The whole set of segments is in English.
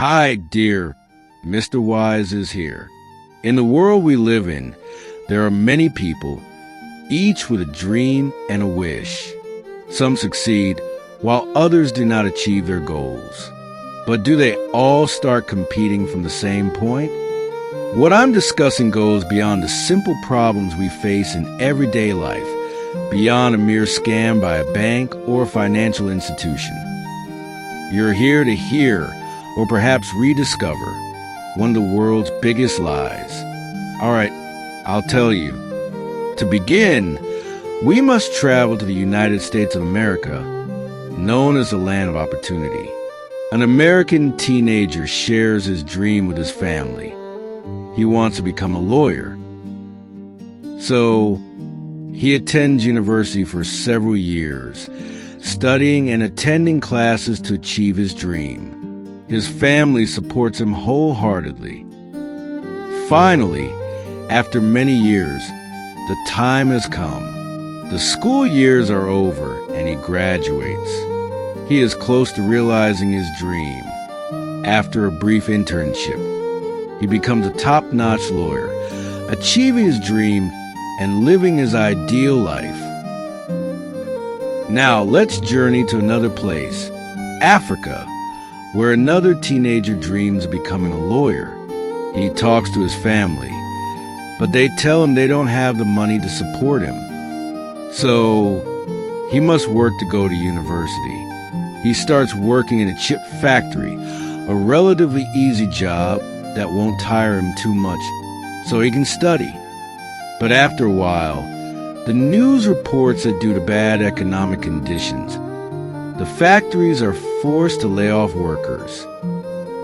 Hi, dear. Mr. Wise is here. In the world we live in, there are many people, each with a dream and a wish. Some succeed, while others do not achieve their goals. But do they all start competing from the same point? What I'm discussing goes beyond the simple problems we face in everyday life, beyond a mere scam by a bank or a financial institution. You're here to hear, or perhaps rediscover, one of the world's biggest lies. All right, I'll tell you. To begin, we must travel to the United States of America, known as the land of opportunity. An American teenager shares his dream with his family. He wants to become a lawyer. So, he attends university for several years, studying and attending classes to achieve his dream. His family supports him wholeheartedly. Finally, after many years, the time has come. The school years are over and he graduates. He is close to realizing his dream. After a brief internship, he becomes a top-notch lawyer, achieving his dream and living his ideal life. Now let's journey to another place, Africa, where another teenager dreams of becoming a lawyer. He talks to his family, but they tell him they don't have the money to support him. So he must work to go to university. He starts working in a chip factory, a relatively easy job that won't tire him too much, so he can study. But after a while, the news reports that due to bad economic conditions, the factories are forced to lay off workers.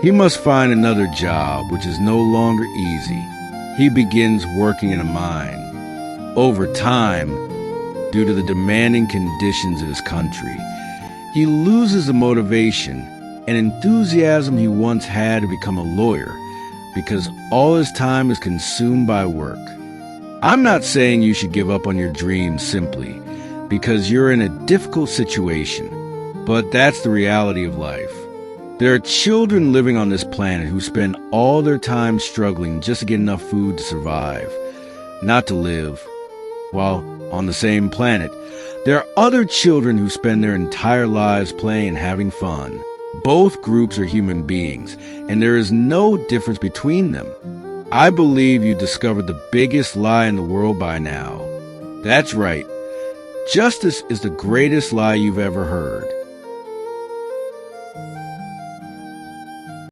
He must find another job, which is no longer easy. He begins working in a mine. Over time, due to the demanding conditions of his country, he loses the motivation and enthusiasm he once had to become a lawyer because all his time is consumed by work. I'm not saying you should give up on your dreams simply because you're in a difficult situation, but that's the reality of life. There are children living on this planet who spend all their time struggling just to get enough food to survive, not to live. While on the same planet, there are other children who spend their entire lives playing and having fun. Both groups are human beings, and there is no difference between them. I believe you discovered the biggest lie in the world by now. That's right. Justice is the greatest lie you've ever heard.